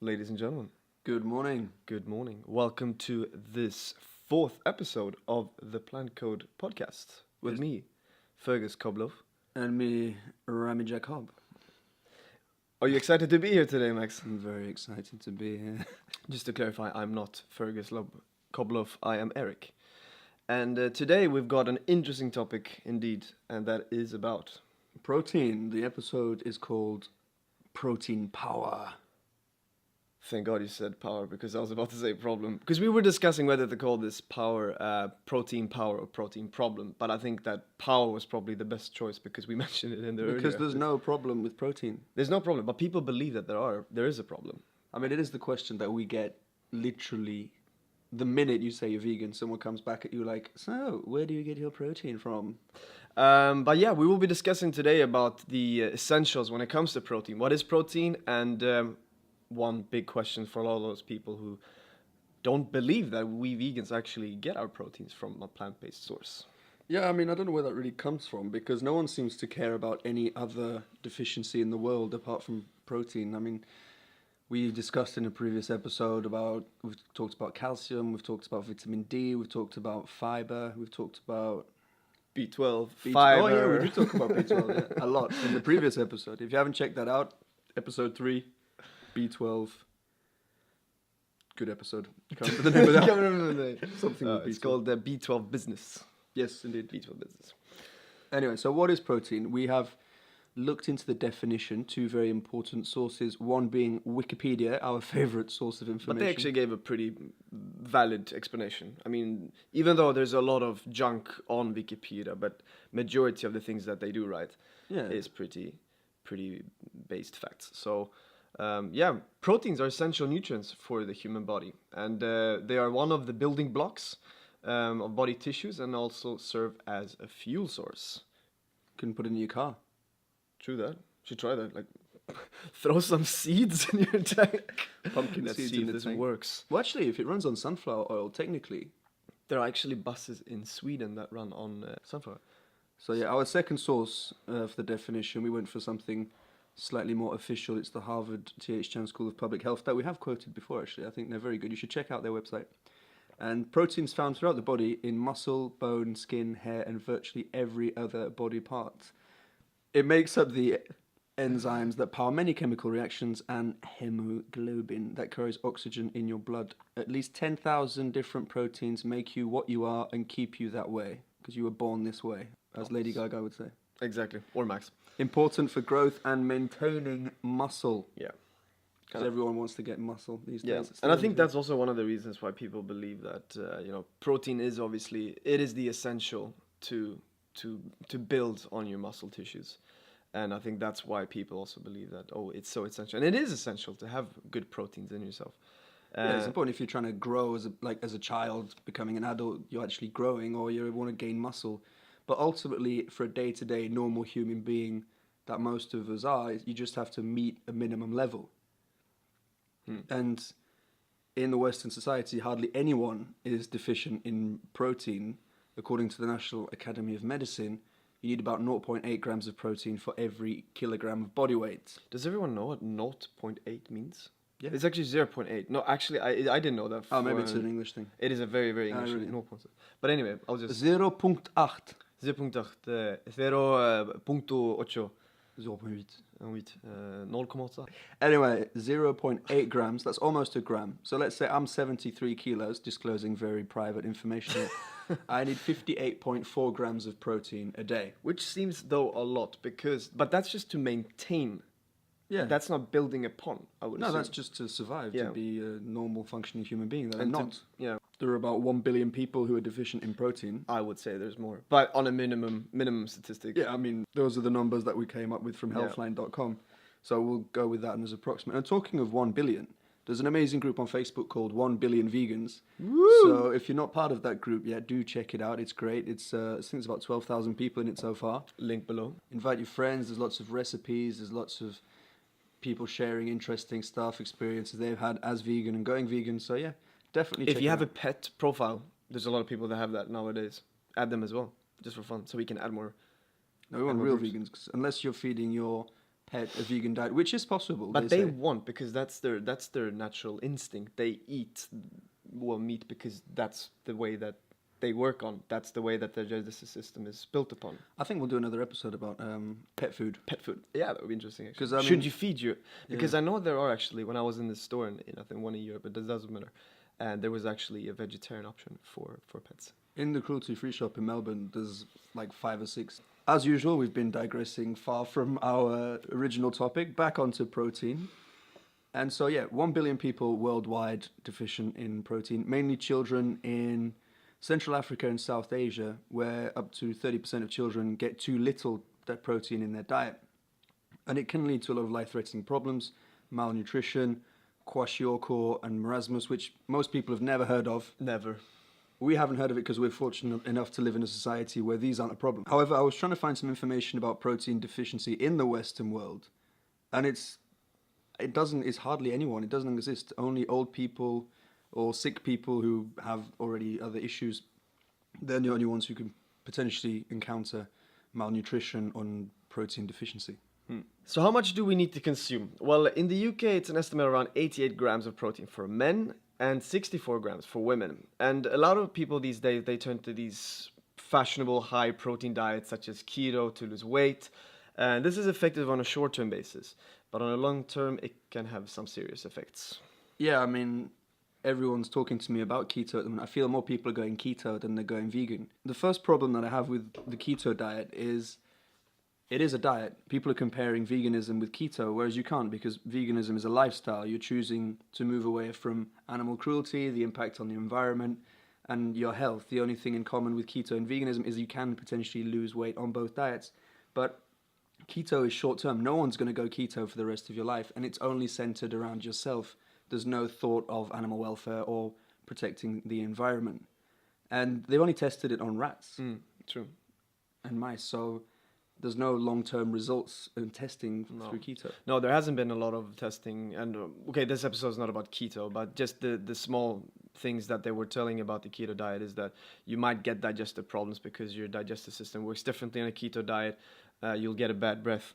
Ladies and gentlemen, Good morning. good morning. Welcome to this fourth episode of the Plant Code podcast with Yes. me, Fergus Koblov. And me, Rami Jacob. Are you excited to be here today, Max? I'm very excited to be here. Just to clarify, I'm not Fergus Koblov, I am Eric. And today we've got an interesting topic indeed, and that is about... Protein. The episode is called Protein Power. Thank God you said power, because I was about to say problem. Because we were discussing whether to call this protein power or protein problem. But I think that power was probably the best choice because we mentioned it in the Because earlier there's no problem with protein. There's no problem, but people believe that there is a problem. I mean, it is the question that we get literally the minute you say you're vegan. Someone comes back at you like, so, where do you get your protein from? But yeah, we will be discussing today about the essentials when it comes to protein. What is protein? And one big question for all those people who don't believe that we vegans actually get our proteins from a plant-based source. Yeah, I mean, I don't know where that really comes from because no one seems to care about any other deficiency in the world apart from protein. I mean, we discussed in a previous episode we've talked about calcium, we've talked about vitamin D, we've talked about fiber, we've talked about B12, fiber. Oh yeah, we did talk about B12 yeah, a lot in the previous episode. If you haven't checked that out, episode 3, B12. Good episode. Can't remember the name of that. Can't remember the name. Something with It's B12. called the B12 business. Yes, indeed. B12 business. Anyway, so what is protein? We have looked into the definition, two very important sources, one being Wikipedia, our favorite source of information. But they actually gave a pretty valid explanation. I mean, even though there's a lot of junk on Wikipedia, but majority of the things that they do right is pretty based facts. So, proteins are essential nutrients for the human body. And they are one of the building blocks of body tissues and also serve as a fuel source. Can put it in your car. True that. Should try that. Like, throw some seeds in your tank. Pumpkin Let's seeds see in if the this tank. works. Well, actually, if it runs on sunflower oil, technically. There are actually buses in Sweden that run on sunflower. So yeah, our second source for the definition, we went for something slightly more official. It's the Harvard T.H Chan School of Public Health that we have quoted before, actually. I think they're very good. You should check out their website. And proteins found throughout the body in muscle, bone, skin, hair, and virtually every other body part. It makes up the enzymes that power many chemical reactions and hemoglobin that carries oxygen in your blood. At least 10,000 different proteins make you what you are and keep you that way, because you were born this way, as Lady Gaga would say. Exactly. Or Max. Important for growth and maintaining muscle. Yeah. Because everyone wants to get muscle these days. It's And I the think only that's also one of the reasons why people believe that protein is obviously the essential to build on your muscle tissues. And I think that's why people also believe that it's so essential. And it is essential to have good proteins in yourself. yeah, it's important if you're trying to grow as a child, becoming an adult, you're actually growing or you want to gain muscle. But ultimately, for a day-to-day normal human being that most of us are, you just have to meet a minimum level. And in the Western society, hardly anyone is deficient in protein. According to the National Academy of Medicine, you need about 0.8 grams of protein for every kilogram of body weight. Does everyone know what 0.8 means? Yeah. It's actually 0.8. No, actually, I didn't know that. Oh, maybe it's an English thing. It is a very, very English really? thing. 0.8. But anyway, I'll just... 0.8. 0.8. 0.8. 0.8. 0.8. Anyway, 0.8 grams, that's almost a gram. So let's say I'm 73 kilos, disclosing very private information here. I need 58.4 grams of protein a day. Which seems, though, a lot, but that's just to maintain. Yeah. That's not building upon, I would No, assume. that's just to survive, Yeah. to be a normal functioning human being. That I'm And to- not. yeah. There are about 1 billion people who are deficient in protein. I would say there's more. But on a minimum statistic. Yeah, I mean, those are the numbers that we came up with from Yeah. healthline.com. So we'll go with that as approximate. And talking of 1 billion, there's an amazing group on Facebook called 1 Billion Vegans. Woo! So if you're not part of that group yet, do check it out. It's great. It's I think there's about 12,000 people in it so far. Link below. Invite your friends. There's lots of recipes. There's lots of people sharing interesting stuff, experiences they've had as vegan and going vegan. So yeah, definitely check If you it have out. a pet profile, there's a lot of people that have that nowadays. Add them as well, just for fun, so we can add more. No, we want and real groups. vegans, 'cause unless you're feeding your head a vegan diet, which is possible. But they won't, because that's their natural instinct. They eat meat because that's the way that they work on. That's the way that their digestive system is built upon. I think we'll do another episode about pet food. Pet food. Yeah, that would be interesting. Actually. Because should you feed you? Because I know there are actually. When I was in the store in I think one in Europe, but that doesn't matter. And there was actually a vegetarian option for pets. In the cruelty-free shop in Melbourne, there's like 5 or 6. As usual, we've been digressing far from our original topic, back onto protein. And so, 1 billion people worldwide deficient in protein, mainly children in Central Africa and South Asia, where up to 30% of children get too little that protein in their diet. And it can lead to a lot of life-threatening problems, malnutrition, kwashiorkor and marasmus, which most people have never heard of. Never. We haven't heard of it because we're fortunate enough to live in a society where these aren't a problem. However, I was trying to find some information about protein deficiency in the Western world, and it's hardly anyone. It doesn't exist. Only old people or sick people who have already other issues. They're the only ones who can potentially encounter malnutrition on protein deficiency. So how much do we need to consume? Well, in the UK, it's an estimate around 88 grams of protein for men and 64 grams for women. And a lot of people these days, they turn to these fashionable high protein diets such as keto to lose weight. And this is effective on a short-term basis, but on a long term, it can have some serious effects. Yeah, I mean, everyone's talking to me about keto at the moment. I feel more people are going keto than they're going vegan. The first problem that I have with the keto diet is it is a diet. People are comparing veganism with keto, whereas you can't, because veganism is a lifestyle. You're choosing to move away from animal cruelty, the impact on the environment, and your health. The only thing in common with keto and veganism is you can potentially lose weight on both diets. But keto is short term. No one's going to go keto for the rest of your life, and it's only centered around yourself. There's no thought of animal welfare or protecting the environment. And they've only tested it on rats. True. And mice, so there's no long-term results in testing through keto. No, there hasn't been a lot of testing. And okay, this episode is not about keto, but just the small things that they were telling about the keto diet is that you might get digestive problems because your digestive system works differently on a keto diet. You'll get a bad breath,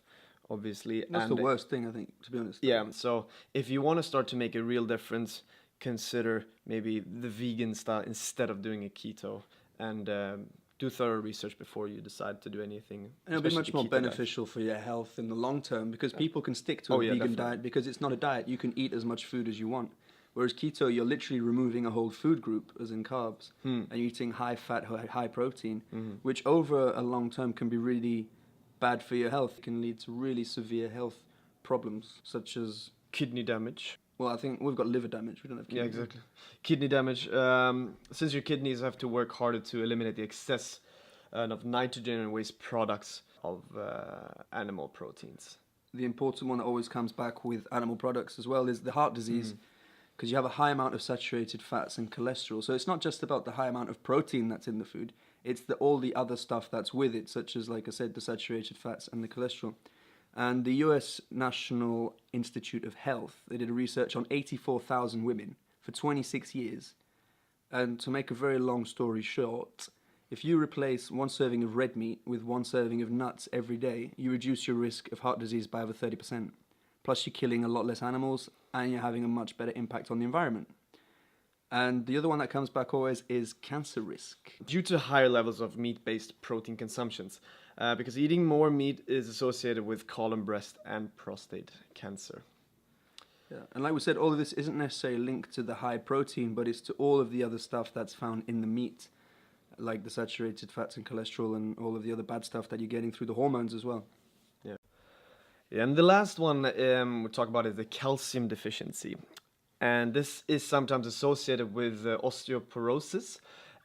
obviously. That's the worst thing, I think, to be honest. Yeah, so if you want to start to make a real difference, consider maybe the vegan style instead of doing a keto, and do thorough research before you decide to do anything. And it'll be much more beneficial for your health in the long term, because people can stick to a vegan diet because it's not a diet. You can eat as much food as you want. Whereas keto, you're literally removing a whole food group, as in carbs, and you're eating high fat, high protein, which over a long term can be really bad for your health. It can lead to really severe health problems, such as kidney damage. Well, I think we've got liver damage. We don't have kidney damage. Exactly. Kidney damage. Since your kidneys have to work harder to eliminate the excess of nitrogen and waste products of animal proteins. The important one that always comes back with animal products as well is the heart disease, because you have a high amount of saturated fats and cholesterol. So it's not just about the high amount of protein that's in the food. It's all the other stuff that's with it, such as, like I said, the saturated fats and the cholesterol. And the US National Institute of Health, they did a research on 84,000 women for 26 years. And to make a very long story short, if you replace 1 serving of red meat with 1 serving of nuts every day, you reduce your risk of heart disease by over 30%. Plus you're killing a lot less animals, and you're having a much better impact on the environment. And the other one that comes back always is cancer risk. Due to higher levels of meat-based protein consumptions, because eating more meat is associated with colon, breast, and prostate cancer. Yeah, and like we said, all of this isn't necessarily linked to the high protein, but it's to all of the other stuff that's found in the meat, like the saturated fats and cholesterol and all of the other bad stuff that you're getting through the hormones as well. Yeah. And the last one we'll talk about is the calcium deficiency. And this is sometimes associated with osteoporosis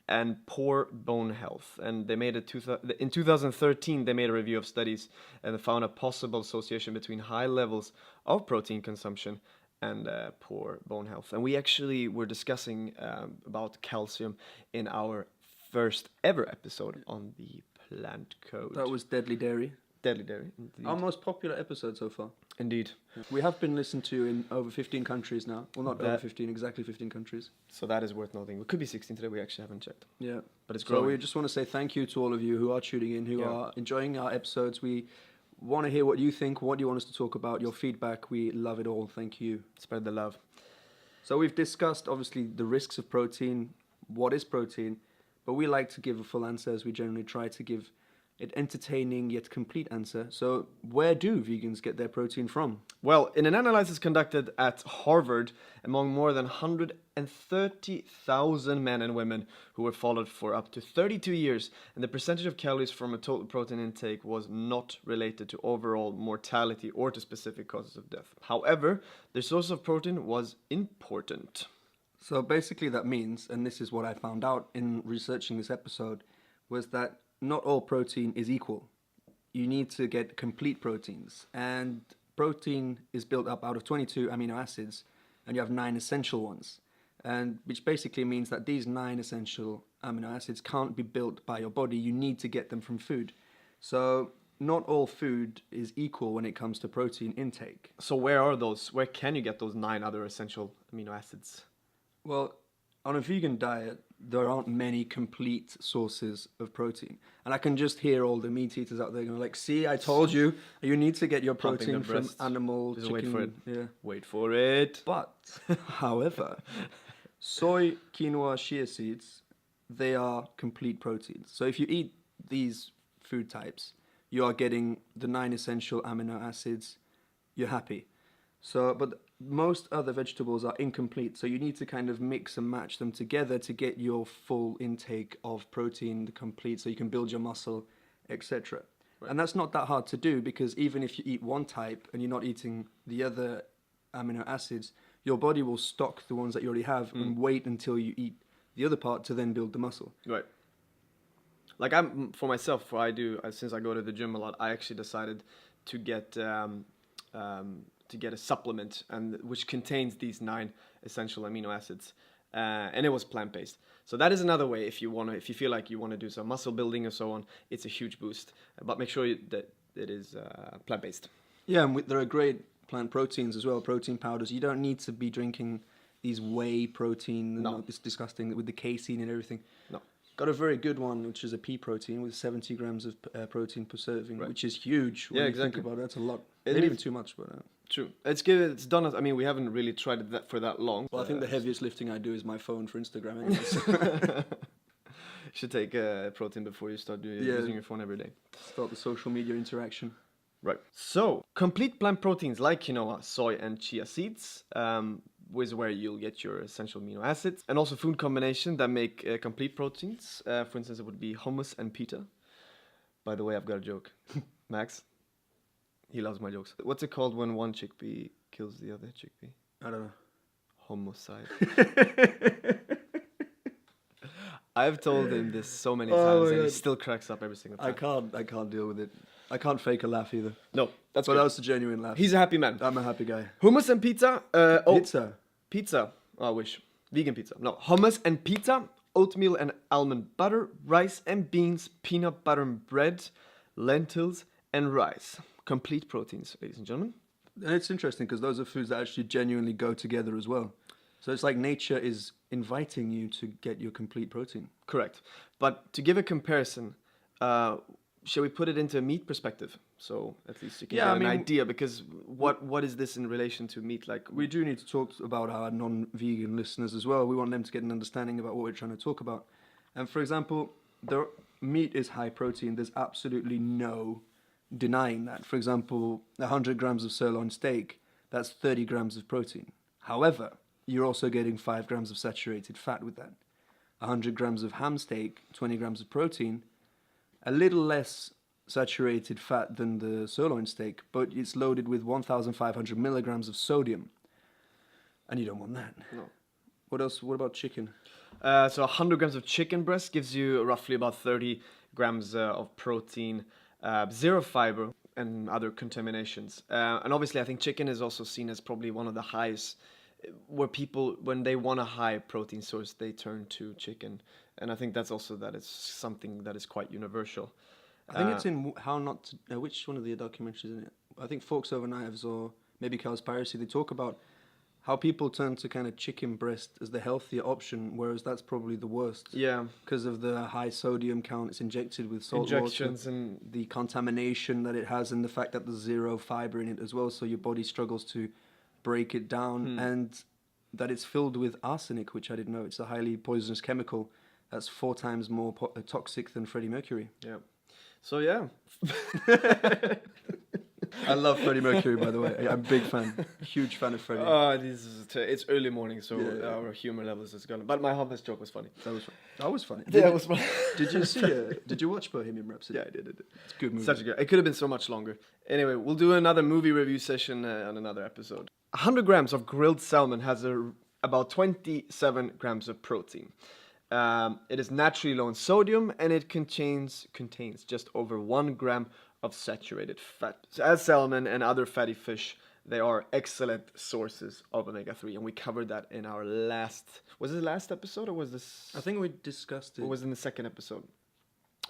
and poor bone health. And they made in 2013, they made a review of studies and they found a possible association between high levels of protein consumption and poor bone health. And we actually were discussing about calcium in our first ever episode on the plant code. That was Deadly Dairy. Deadly Dairy. Indeed. Our most popular episode so far. Indeed. We have been listened to in over 15 countries now. Well, not over 15, exactly 15 countries. So that is worth noting. It could be 16 today, we actually haven't checked. Yeah. But it's growing. So we just want to say thank you to all of you who are tuning in, who are enjoying our episodes. We want to hear what you think. What do you want us to talk about? Your feedback, we love it all. Thank you. Spread the love. So we've discussed, obviously, the risks of protein, what is protein, but we like to give a full answer, as we generally try to give an entertaining yet complete answer. So where do vegans get their protein from? Well, in an analysis conducted at Harvard among more than 130,000 men and women who were followed for up to 32 years, and the percentage of calories from a total protein intake was not related to overall mortality or to specific causes of death. However, the source of protein was important. So basically that means, and this is what I found out in researching this episode, was that not all protein is equal. You need to get complete proteins. And protein is built up out of 22 amino acids, and you have 9 essential ones. And which basically means that these 9 essential amino acids can't be built by your body. You need to get them from food. So not all food is equal when it comes to protein intake. So where are those? Where can you get those 9 other essential amino acids? Well, on a vegan diet, there aren't many complete sources of protein. And I can just hear all the meat eaters out there going like, see, I told you, you need to get your protein from animal, just chicken. Wait for it. Yeah. Wait for it. But, however, soy, quinoa, chia seeds, they are complete proteins. So if you eat these food types, you are getting the 9 essential amino acids, you're happy. So, but most other vegetables are incomplete, so you need to kind of mix and match them together to get your full intake of protein complete, so you can build your muscle, etc. Right. And that's not that hard to do, because even if you eat one type and you're not eating the other amino acids, your body will stock the ones that you already have and wait until you eat the other part to then build the muscle. Right. Like for myself, since I go to the gym a lot, I actually decided to get a supplement which contains these 9 essential amino acids, and it was plant-based. So that is another way if you feel like you want to do some muscle building or so on. It's a huge boost, but make sure that it is plant-based. Yeah, and there are great plant proteins as well, protein powders. You don't need to be drinking these whey protein. No. It's disgusting with the casein and everything. No. Got a very good one, which is a pea protein with 70 grams of protein per serving, right, which is huge. When you think about it, that's a lot. Maybe even too much, but... True. It's good. It's done. We haven't really tried it for that long. Well, I think the heaviest lifting I do is my phone for Instagram anyways. You should take protein before you start using your phone every day. Start the social media interaction. Right. So, complete plant proteins like quinoa, soy, and chia seeds is where you'll get your essential amino acids. And also food combination that make complete proteins. For instance, it would be hummus and pita. By the way, I've got a joke. Max? He loves my jokes. What's it called when one chickpea kills the other chickpea? I don't know. Homicide. I've told him this so many times, and he still cracks up every single time. I can't deal with it. I can't fake a laugh either. No, but that was a genuine laugh. He's a happy man. I'm a happy guy. Hummus and pizza. Pizza. Oh, I wish. Vegan pizza. No, hummus and pizza, oatmeal and almond butter, rice and beans, peanut butter and bread, lentils and rice. Complete proteins, ladies and gentlemen. And it's interesting because those are foods that actually genuinely go together as well. So it's like nature is inviting you to get your complete protein. Correct. But to give a comparison, shall we put it into a meat perspective? So at least you can get an idea, because what is this in relation to meat? Like, we do need to talk about our non-vegan listeners as well. We want them to get an understanding about what we're trying to talk about. And for example, the meat is high protein. There's absolutely no denying that. For example, 100 grams of sirloin steak, that's 30 grams of protein. However, you're also getting 5 grams of saturated fat with that. 100 grams of ham steak, 20 grams of protein, a little less saturated fat than the sirloin steak, but it's loaded with 1,500 milligrams of sodium. And you don't want that. No. What else? What about chicken? So 100 grams of chicken breast gives you roughly about 30 grams of protein, 0 fiber, and other contaminations. And obviously, I think chicken is also seen as probably one of the highest, where people, when they want a high protein source, they turn to chicken. And I think that's also that it's something that is quite universal. I think it's in How Not to... which one of the documentaries is it? I think Forks Over Knives or maybe Cowspiracy. They talk about how people turn to kind of chicken breast as the healthier option, whereas that's probably the worst. Yeah. Because of the high sodium count, it's injected with salt Injections water, and the contamination that it has, and the fact that there's zero fiber in it as well, so your body struggles to break it down, and that it's filled with arsenic, which I didn't know. It's a highly poisonous chemical that's 4 times more toxic than Freddie Mercury. Yeah. So yeah. I love Freddie Mercury, by the way. I'm a big fan, huge fan of Freddie. It's early morning, so our humor levels is gone. But my hummus joke was funny. That was funny. That was funny. Did you see? Did you watch Bohemian Rhapsody? Yeah, I did. It's a good movie. Such a good. It could have been so much longer. Anyway, we'll do another movie review session on another episode. 100 grams of grilled salmon has about 27 grams of protein. It is naturally low in sodium, and it contains just over 1 gram of saturated fat. So as salmon and other fatty fish, they are excellent sources of omega-3, and we covered that in our last... Was it the last episode, or was this... I think we discussed it. Or was it in the second episode?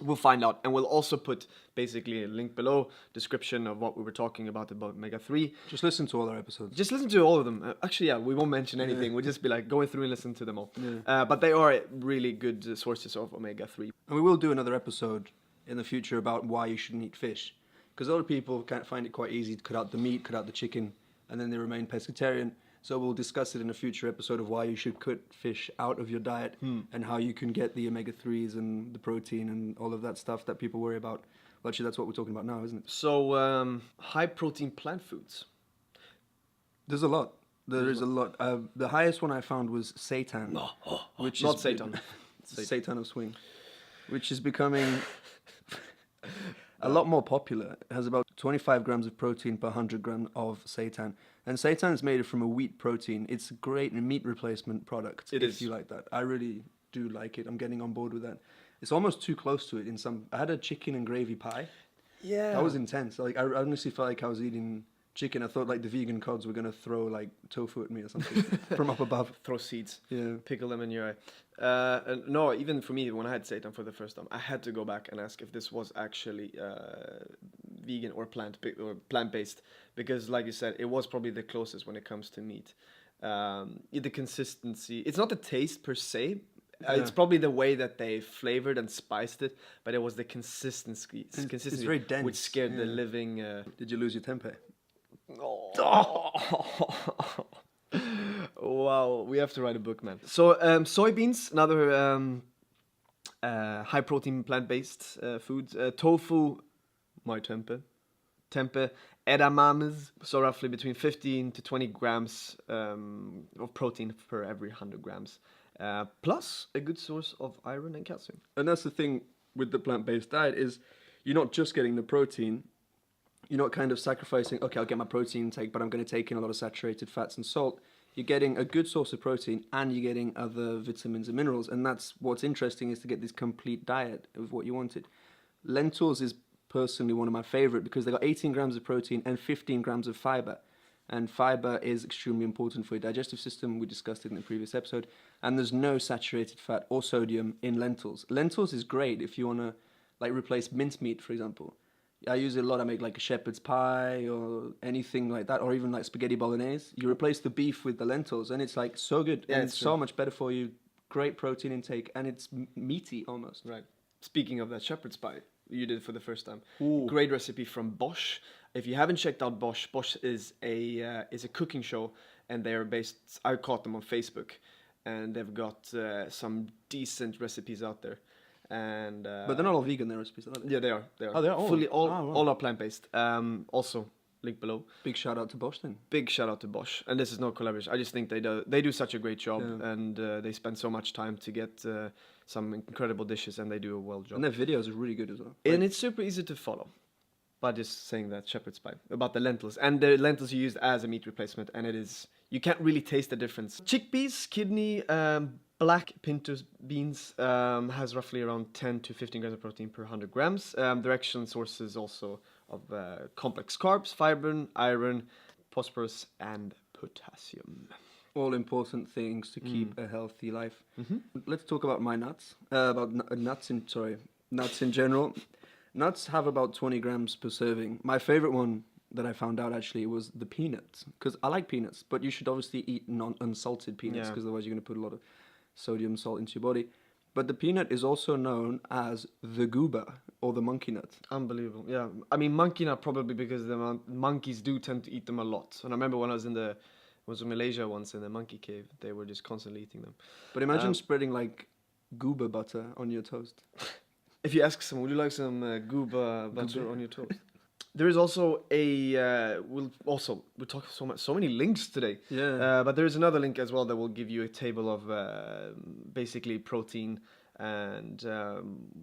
We'll find out, and we'll also put basically a link below, description of what we were talking about omega-3. Just listen to all our episodes. Just listen to all of them. Actually, yeah, we won't mention anything. We'll just be like going through and listen to them all. Yeah. But they are really good sources of omega-3. And we will do another episode in the future about why you shouldn't eat fish. Because a lot of people can't find it quite easy to cut out the meat, cut out the chicken, and then they remain pescatarian. So we'll discuss it in a future episode of why you should cut fish out of your diet and how you can get the omega-3s and the protein and all of that stuff that people worry about. Well, actually, that's what we're talking about now, isn't it? So, high-protein plant foods. There's a lot. There is a lot. The highest one I found was seitan. Which Not is seitan. Seitan of swing. Which is becoming a lot more popular. It has about 25 grams of protein per 100 grams of seitan. And seitan is made from a wheat protein. It's a great meat replacement product. If you like that. I really do like it. I'm getting on board with that. It's almost too close to it in some... I had a chicken and gravy pie. Yeah. That was intense. Like, I honestly felt like I was eating chicken. I thought like the vegan cods were going to throw like tofu at me or something from up above. Throw seeds. Yeah. Pickle them in your eye. No, even for me, when I had seitan for the first time, I had to go back and ask if this was actually vegan or plant-based, because like you said, it was probably the closest when it comes to meat. The consistency, it's not the taste per se. It's probably the way that they flavored and spiced it, but it was the consistency. It's very dense, which scared the living. Did you lose your temper? Wow, we have to write a book, man. So soybeans, another high protein plant-based food. Tofu, my tempe, edamames, so roughly between 15 to 20 grams of protein per every 100 grams. Plus a good source of iron and calcium. And that's the thing with the plant-based diet is you're not just getting the protein. You're not kind of sacrificing, okay, I'll get my protein intake, but I'm going to take in a lot of saturated fats and salt. You're getting a good source of protein and you're getting other vitamins and minerals. And that's what's interesting, is to get this complete diet of what you wanted. Lentils is personally one of my favorite because they got 18 grams of protein and 15 grams of fiber. And fiber is extremely important for your digestive system. We discussed it in the previous episode. And there's no saturated fat or sodium in lentils. Lentils is great if you want to like replace mincemeat, for example. I use it a lot. I make like a shepherd's pie or anything like that, or even like spaghetti bolognese. You replace the beef with the lentils, and it's like so good. Yeah, and it's so much better for you. Great protein intake, and it's meaty almost. Right. Speaking of that shepherd's pie, you did for the first time. Ooh. Great recipe from Bosch. If you haven't checked out Bosch, Bosch is a cooking show, and they're based. I caught them on Facebook, and they've got some decent recipes out there. And but they're not all vegan, their recipes, are they? Yeah, they are. Oh, they are all? All are plant-based. Also, link below. Big shout out to Bosch then. Big shout out to Bosch. And this is no collaboration. I just think they do such a great job, and they spend so much time to get some incredible dishes, and they do a well job. And their videos are really good as well. And it's super easy to follow. By just saying that shepherd's pie about the lentils, and the lentils you used as a meat replacement, and you can't really taste the difference. Chickpeas, kidney, black pinto beans has roughly around 10 to 15 grams of protein per 100 grams. They're excellent sources also of complex carbs, fiber, iron, phosphorus, and potassium. All important things to keep a healthy life. Mm-hmm. Let's talk about my nuts. Nuts in general. Nuts have about 20 grams per serving. My favorite one that I found out actually was the peanuts. Because I like peanuts, but you should obviously eat unsalted peanuts because otherwise you're going to put a lot of sodium salt into your body. But the peanut is also known as the goober or the monkey nut. Unbelievable. Yeah. I mean, monkey nut probably because the monkeys do tend to eat them a lot. And I remember when I was in Malaysia once in the monkey cave, they were just constantly eating them. But imagine spreading like goober butter on your toast. If you ask someone, would you like some goober butter on your toast? There is also we'll talk so many links today. Yeah. But there is another link as well that will give you a table of basically protein and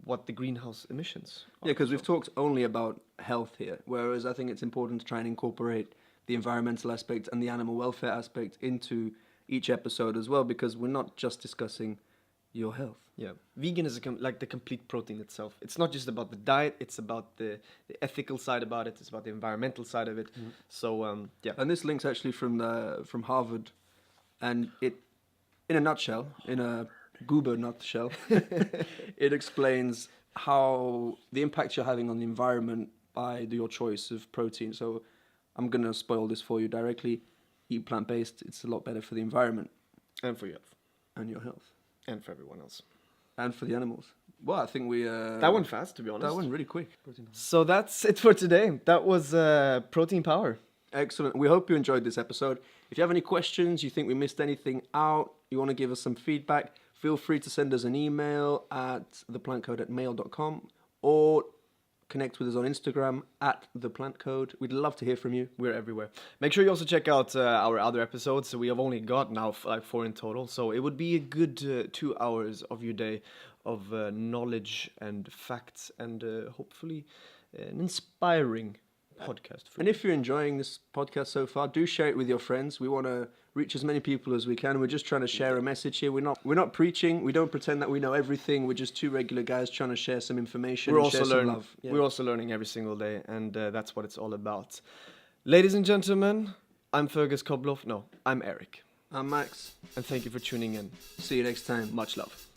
what the greenhouse emissions are. Yeah, because we've talked only about health here, whereas I think it's important to try and incorporate the environmental aspect and the animal welfare aspect into each episode as well, because we're not just discussing your health. Yeah, vegan is like the complete protein itself. It's not just about the diet; it's about the ethical side about it. It's about the environmental side of it. Mm. So yeah. And this link's actually from Harvard, and it, in a nutshell, in a goober nutshell, it explains how the impact you're having on the environment by your choice of protein. So I'm gonna spoil this for you directly. Eat plant-based. It's a lot better for the environment and for your health and your health and for everyone else. And for the animals. Well, I think we... that went fast, to be honest. That went really quick. So that's it for today. That was Protein Power. Excellent. We hope you enjoyed this episode. If you have any questions, you think we missed anything out, you want to give us some feedback, feel free to send us an email at theplantcode@mail.com or connect with us on Instagram at theplantcode. We'd love to hear from you. We're everywhere. Make sure you also check out our other episodes. So we have only got now like 4 in total. So it would be a good 2 hours of your day of knowledge and facts and hopefully an inspiring podcast. And if you're enjoying this podcast so far, do share it with your friends. We want to reach as many people as we can. We're just trying to share a message here. We're not preaching. We don't pretend that we know everything. We're just 2 regular guys trying to share some information. We're and also share learning. Some love. Yeah. We're also learning every single day, and that's what it's all about. Ladies and gentlemen, I'm Fergus Kobloff. No, I'm Eric. I'm Max. And thank you for tuning in. See you next time. Much love.